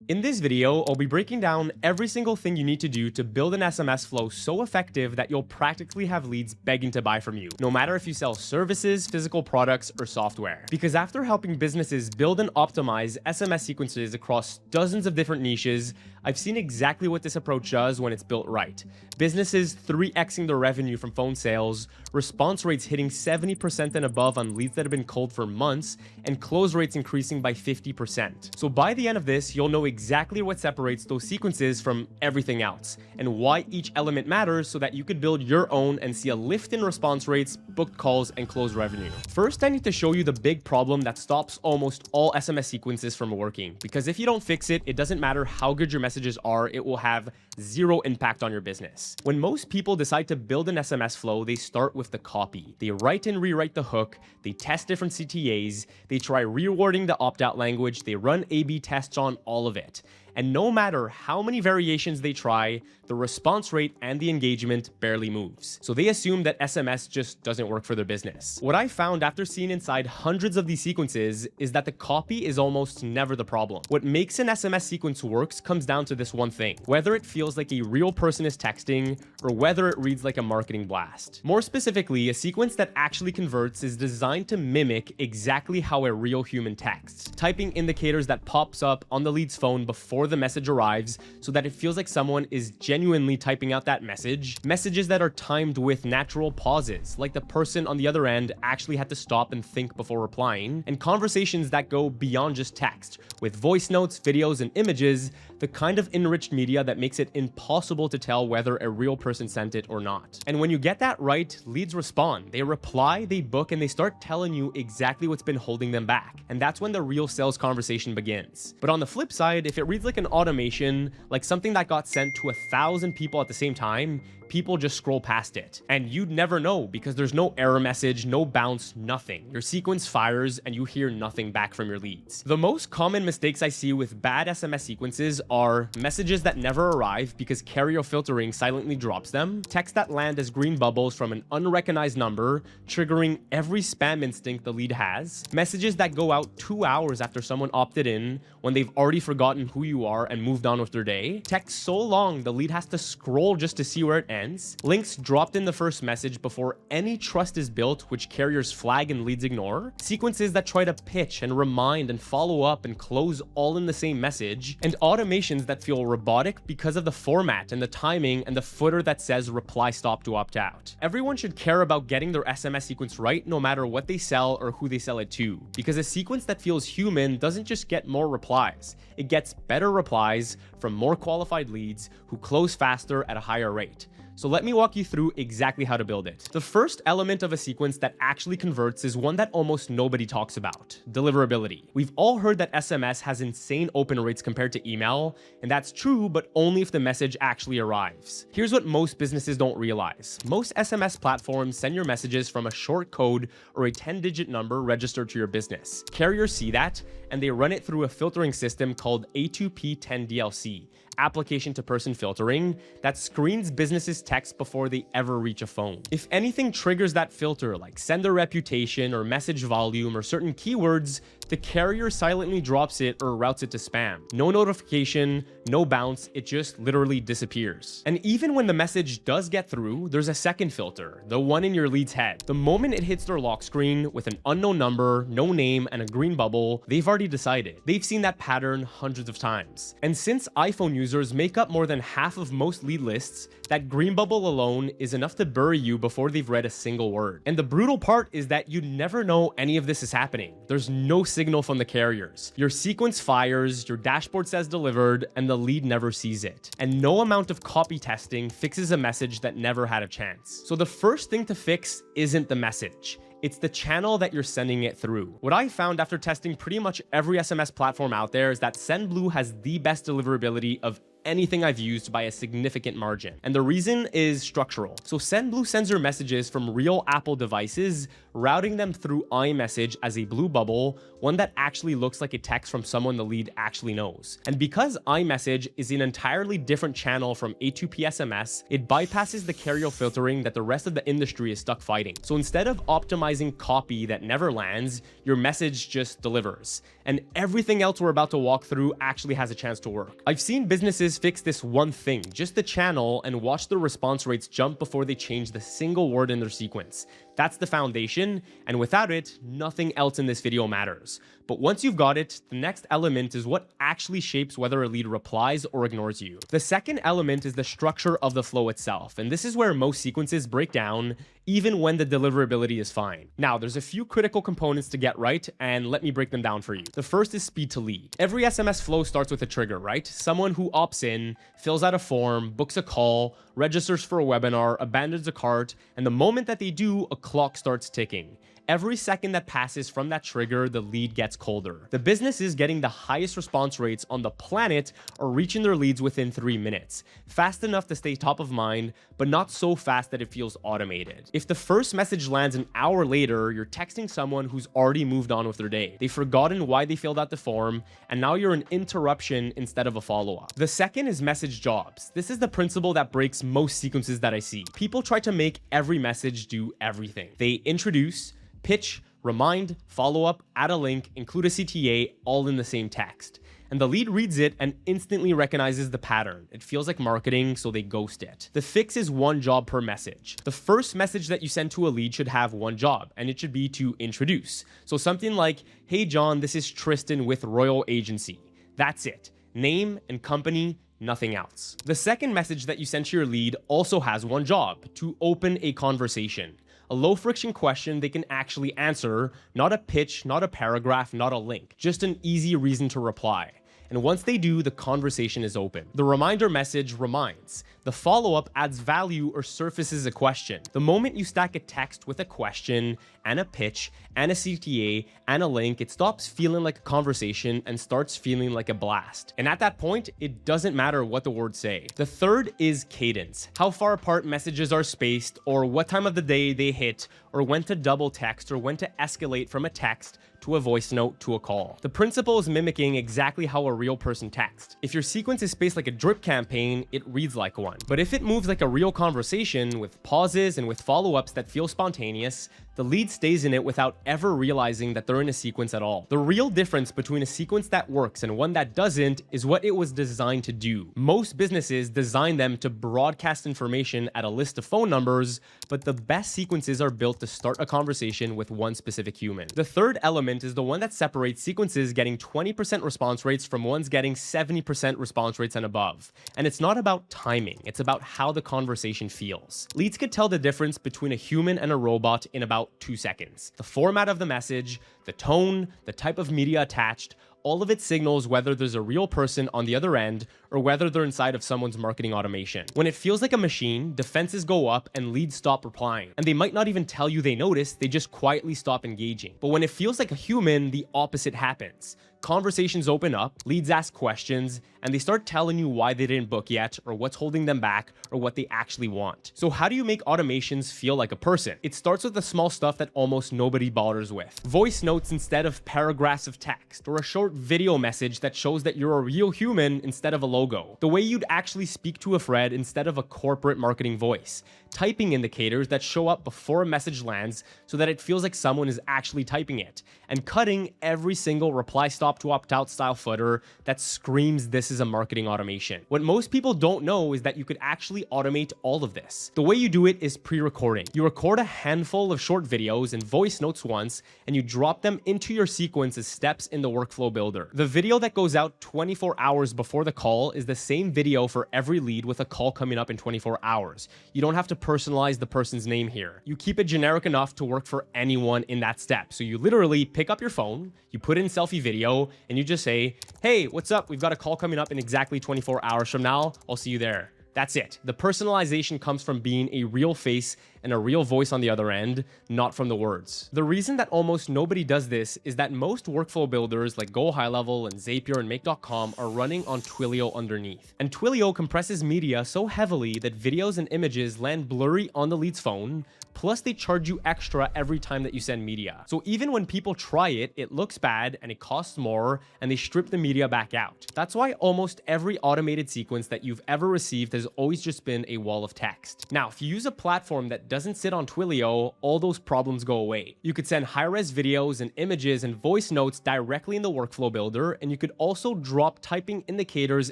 In this video, I'll be breaking down every single thing you need to do to build an SMS flow so effective that you'll practically have leads begging to buy from you, no matter if you sell services, physical products, or software. Because after helping businesses build and optimize SMS sequences across dozens of different niches, I've seen exactly what this approach does when it's built right. Businesses 3xing their revenue from phone sales, response rates hitting 70% and above on leads that have been cold for months, and close rates increasing by 50%. So by the end of this, you'll know exactly what separates those sequences from everything else, and why each element matters so that you could build your own and see a lift in response rates, booked calls, and closed revenue. First, I need to show you the big problem that stops almost all SMS sequences from working, because if you don't fix it, it doesn't matter how good your messages are, it will have zero impact on your business. When most people decide to build an SMS flow, they start with the copy. They write and rewrite the hook, they test different CTAs, they try rewording the opt-out language, they run A/B tests on all of it. And no matter how many variations they try, the response rate and the engagement barely moves. So they assume that SMS just doesn't work for their business. What I found after seeing inside hundreds of these sequences is that the copy is almost never the problem. What makes an SMS sequence works comes down to this one thing: whether it feels like a real person is texting or whether it reads like a marketing blast. More specifically, a sequence that actually converts is designed to mimic exactly how a real human texts. Typing indicators that pops up on the lead's phone before the message arrives so that it feels like someone is genuinely typing out that message. Messages that are timed with natural pauses, like the person on the other end actually had to stop and think before replying. And conversations that go beyond just text, with voice notes, videos, and images, the kind of enriched media that makes it impossible to tell whether a real person sent it or not. And when you get that right, leads respond. They reply, they book, and they start telling you exactly what's been holding them back. And that's when the real sales conversation begins. But on the flip side, if it reads like an automation, like something that got sent to 1,000 people at the same time, people just scroll past it. And you'd never know because there's no error message, no bounce, nothing. Your sequence fires and you hear nothing back from your leads. The most common mistakes I see with bad SMS sequences are messages that never arrive because carrier filtering silently drops them, texts that land as green bubbles from an unrecognized number, triggering every spam instinct the lead has, messages that go out 2 hours after someone opted in when they've already forgotten who you are and moved on with their day, text so long the lead has to scroll just to see where it ends, links dropped in the first message before any trust is built which carriers flag and leads ignore, sequences that try to pitch and remind and follow up and close all in the same message, and automations that feel robotic because of the format and the timing and the footer that says reply stop to opt out. Everyone should care about getting their SMS sequence right no matter what they sell or who they sell it to, because a sequence that feels human doesn't just get more replies, it gets better replies from more qualified leads who close faster at a higher rate. So let me walk you through exactly how to build it. The first element of a sequence that actually converts is one that almost nobody talks about: deliverability. We've all heard that SMS has insane open rates compared to email, and that's true, but only if the message actually arrives. Here's what most businesses don't realize. Most SMS platforms send your messages from a short code or a 10-digit number registered to your business. Carriers see that, and they run it through a filtering system called A2P10DLC. Application to person filtering, that screens businesses' text before they ever reach a phone. If anything triggers that filter, like sender reputation or message volume or certain keywords, the carrier silently drops it or routes it to spam. No notification, no bounce, it just literally disappears. And even when the message does get through, there's a second filter, the one in your lead's head. The moment it hits their lock screen with an unknown number, no name, and a green bubble, they've already decided. They've seen that pattern hundreds of times. And since iPhone users make up more than half of most lead lists, that green bubble alone is enough to bury you before they've read a single word. And the brutal part is that you never know any of this is happening. There's no signal from the carriers. Your sequence fires, your dashboard says delivered, and the lead never sees it. And no amount of copy testing fixes a message that never had a chance. So the first thing to fix isn't the message. It's the channel that you're sending it through. What I found after testing pretty much every SMS platform out there is that sendblue has the best deliverability of anything I've used by a significant margin. And the reason is structural. So sendblue sends your messages from real Apple devices, routing them through imessage as a blue bubble, one that actually looks like a text from someone the lead actually knows. And because iMessage is an entirely different channel from A2P SMS, it bypasses the carrier filtering that the rest of the industry is stuck fighting. So instead of optimizing copy that never lands, your message just delivers. And everything else we're about to walk through actually has a chance to work. I've seen businesses fix this one thing, just the channel, and watch their response rates jump before they change the single word in their sequence. That's the foundation, and without it, nothing else in this video matters. But once you've got it, the next element is what actually shapes whether a lead replies or ignores you. The second element is the structure of the flow itself, and this is where most sequences break down, even when the deliverability is fine. Now, there's a few critical components to get right, and let me break them down for you. The first is speed to lead. Every SMS flow starts with a trigger, right? Someone who opts in, fills out a form, books a call, registers for a webinar, abandons a cart, and the moment that they do, a clock starts ticking. Every second that passes from that trigger, the lead gets colder. The businesses getting the highest response rates on the planet are reaching their leads within 3 minutes. Fast enough to stay top of mind, but not so fast that it feels automated. If the first message lands an hour later, you're texting someone who's already moved on with their day. They've forgotten why they filled out the form, and now you're an interruption instead of a follow-up. The second is message jobs. This is the principle that breaks most sequences that I see. People try to make every message do everything. They introduce, pitch, remind, follow up, add a link, include a CTA, all in the same text. And the lead reads it and instantly recognizes the pattern. It feels like marketing, so they ghost it. The fix is one job per message. The first message that you send to a lead should have one job, and it should be to introduce. So something like, "Hey John, this is Tristan with Royal Agency." That's it. Name and company, nothing else. The second message that you send to your lead also has one job, to open a conversation. A low-friction question they can actually answer, not a pitch, not a paragraph, not a link, just an easy reason to reply. And once they do, the conversation is open. The reminder message reminds. The follow-up adds value or surfaces a question. The moment you stack a text with a question and a pitch and a CTA and a link, it stops feeling like a conversation and starts feeling like a blast. And at that point, it doesn't matter what the words say. The third is cadence. How far apart messages are spaced, or what time of the day they hit, or when to double text, or when to escalate from a text to a voice note to a call. The principle is mimicking exactly how a real person texts. If your sequence is spaced like a drip campaign, it reads like one. But if it moves like a real conversation with pauses and with follow-ups that feel spontaneous, the lead stays in it without ever realizing that they're in a sequence at all. The real difference between a sequence that works and one that doesn't is what it was designed to do. Most businesses design them to broadcast information at a list of phone numbers, but the best sequences are built to start a conversation with one specific human. The third element is the one that separates sequences getting 20% response rates from ones getting 70% response rates and above. And it's not about timing, it's about how the conversation feels. Leads could tell the difference between a human and a robot in about 2 seconds. The format of the message, the tone, the type of media attached, all of it signals whether there's a real person on the other end or whether they're inside of someone's marketing automation. When it feels like a machine, defenses go up and leads stop replying. And they might not even tell you they noticed, they just quietly stop engaging. But when it feels like a human, the opposite happens. Conversations open up, leads ask questions, and they start telling you why they didn't book yet, or what's holding them back, or what they actually want. So how do you make automations feel like a person? It starts with the small stuff that almost nobody bothers with. Voice notes instead of paragraphs of text, or a short video message that shows that you're a real human instead of a logo. The way you'd actually speak to a friend instead of a corporate marketing voice. Typing indicators that show up before a message lands so that it feels like someone is actually typing it. And cutting every single reply stop to opt out style footer that screams this is a marketing automation. What most people don't know is that you could actually automate all of this. The way you do it is pre-recording. You record a handful of short videos and voice notes once, and you drop them into your sequence as steps in the workflow builder. The video that goes out 24 hours before the call is the same video for every lead with a call coming up in 24 hours. You don't have to personalize the person's name here. You keep it generic enough to work for anyone in that step. So you literally pick up your phone, you put in selfie video, and you just say, "Hey, what's up? We've got a call coming up in exactly 24 hours from now. I'll see you there." That's it. The personalization comes from being a real face and a real voice on the other end, not from the words. The reason that almost nobody does this is that most workflow builders like Go High Level and Zapier and Make.com are running on Twilio underneath. And Twilio compresses media so heavily that videos and images land blurry on the lead's phone, plus they charge you extra every time that you send media. So even when people try it, it looks bad and it costs more, and they strip the media back out. That's why almost every automated sequence that you've ever received has always just been a wall of text. Now, if you use a platform that doesn't sit on Twilio, all those problems go away. You could send high-res videos and images and voice notes directly in the workflow builder, and you could also drop typing indicators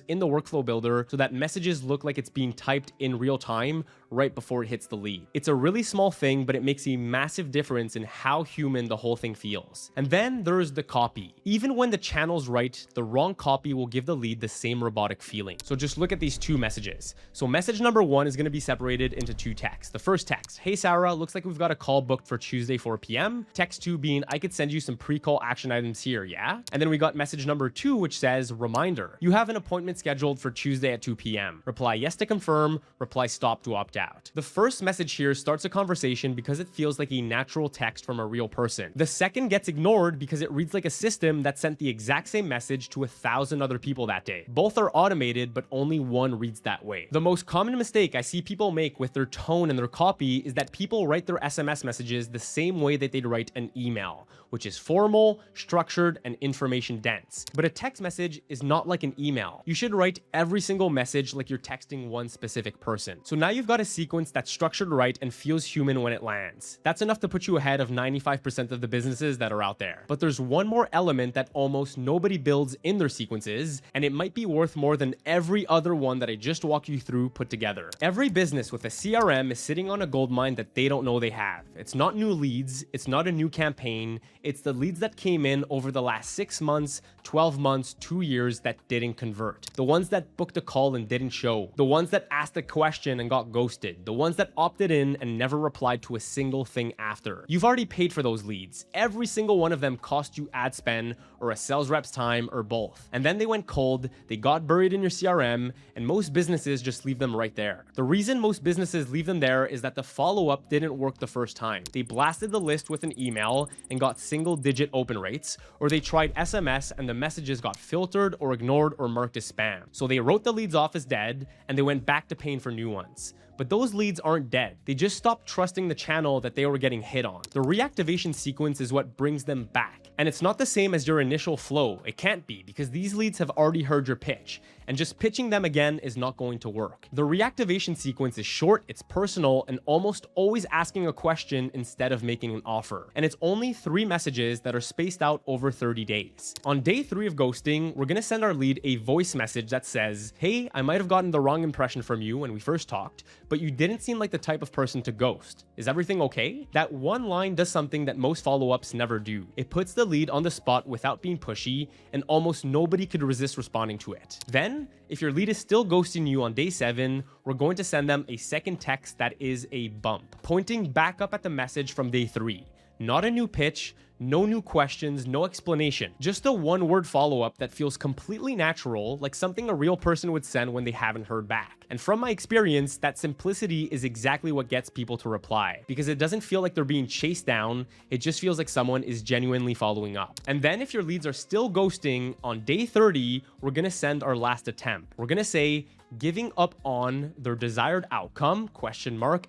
in the workflow builder so that messages look like it's being typed in real time right before it hits the lead. It's a really small thing, but it makes a massive difference in how human the whole thing feels. And then there's the copy. Even when the channel's right, the wrong copy will give the lead the same robotic feeling. So just look at these two messages. So message number 1 is going to be separated into two texts. The first text, "Hey Sarah, looks like we've got a call booked for Tuesday 4 p.m. Text 2 being, "I could send you some pre-call action items here, yeah?" And then we got message number 2, which says, "Reminder, you have an appointment scheduled for Tuesday at 2 p.m. Reply yes to confirm, reply stop to opt out." The first message here starts a conversation because it feels like a natural text from a real person. The second gets ignored because it reads like a system that sent the exact same message to 1,000 other people that day. Both are automated, but only one reads that way. The most common mistake I see people make with their tone and their copy is that people write their SMS messages the same way that they'd write an email, which is formal, structured, and information dense. But a text message is not like an email. You should write every single message like you're texting one specific person. So now you've got a sequence that's structured right and feels human when it lands. That's enough to put you ahead of 95% of the businesses that are out there. But there's one more element that almost nobody builds in their sequences, and it might be worth more than every other one that I just walked you through put together. Every business with a CRM is sitting on a goldmine that they don't know they have. It's not new leads, it's not a new campaign, it's the leads that came in over the last 6 months, 12 months, 2 years that didn't convert. The ones that booked a call and didn't show. The ones that asked a question and got ghosted. The ones that opted in and never replied to a single thing after. You've already paid for those leads. Every single one of them cost you ad spend or a sales rep's time or both. And then they went cold, they got buried in your CRM, and most businesses just leave them right there. The reason most businesses leave them there is that the follow-up didn't work the first time. They blasted the list with an email and got single-digit open rates, or they tried SMS and the messages got filtered or ignored or marked as spam. So they wrote the leads off as dead and they went back to paying for new ones. But those leads aren't dead. They just stopped trusting the channel that they were getting hit on. The reactivation sequence is what brings them back. And it's not the same as your initial flow. It can't be, because these leads have already heard your pitch, and just pitching them again is not going to work. The reactivation sequence is short, it's personal, and almost always asking a question instead of making an offer. And it's only 3 messages that are spaced out over 30 days. On day 3 of ghosting, we're gonna send our lead a voice message that says, "Hey, I might have gotten the wrong impression from you when we first talked, but you didn't seem like the type of person to ghost. Is everything okay?" That one line does something that most follow-ups never do. It puts the lead on the spot without being pushy, and almost nobody could resist responding to it. Then, if your lead is still ghosting you on day 7, we're going to send them a second text that is a bump, pointing back up at the message from day 3. Not a new pitch, no new questions, no explanation. Just a one-word follow-up that feels completely natural, like something a real person would send when they haven't heard back. And from my experience, that simplicity is exactly what gets people to reply, because it doesn't feel like they're being chased down, it just feels like someone is genuinely following up. And then if your leads are still ghosting, on day 30, we're gonna send our last attempt. We're gonna say, "Giving up on their desired outcome, ?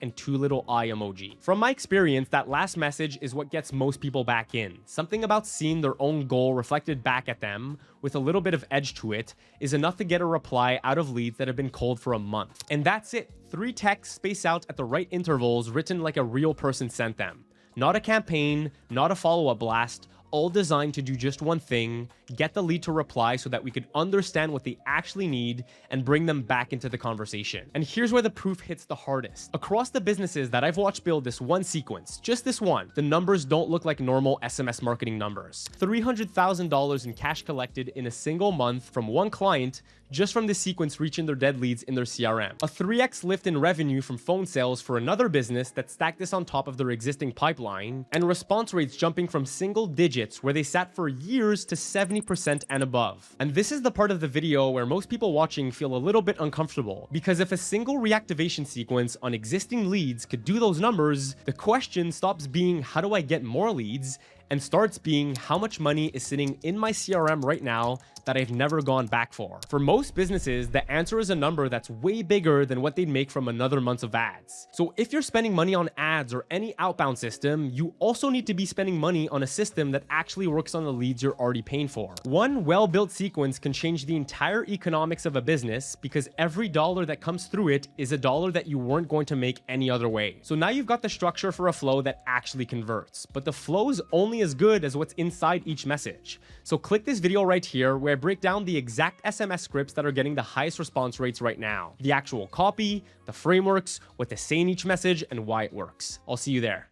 And 2 little eye emoji." From my experience, that last message is what gets most people back in. Something about seeing their own goal reflected back at them with a little bit of edge to it is enough to get a reply out of leads that have been cold for a month. And that's it. 3 texts spaced out at the right intervals, written like a real person sent them. Not a campaign, not a follow-up blast, all designed to do just one thing: get the lead to reply so that we could understand what they actually need and bring them back into the conversation. And here's where the proof hits the hardest. Across the businesses that I've watched build this one sequence, just this one, the numbers don't look like normal SMS marketing numbers. $300,000 in cash collected in a single month from one client, just from this sequence reaching their dead leads in their CRM. A 3x lift in revenue from phone sales for another business that stacked this on top of their existing pipeline, and response rates jumping from single digits where they sat for years to 70 70% and above. And this is the part of the video where most people watching feel a little bit uncomfortable, because if a single reactivation sequence on existing leads could do those numbers, the question stops being how do I get more leads and starts being how much money is sitting in my CRM right now that I've never gone back for. For most businesses, the answer is a number that's way bigger than what they'd make from another month of ads. So if you're spending money on ads or any outbound system, you also need to be spending money on a system that actually works on the leads you're already paying for. One well-built sequence can change the entire economics of a business because every dollar that comes through it is a dollar that you weren't going to make any other way. So now you've got the structure for a flow that actually converts, but the flow is only as good as what's inside each message. So click this video right here where I break down the exact SMS scripts that are getting the highest response rates right now, the actual copy, the frameworks, what to say in each message, and why it works. I'll see you there.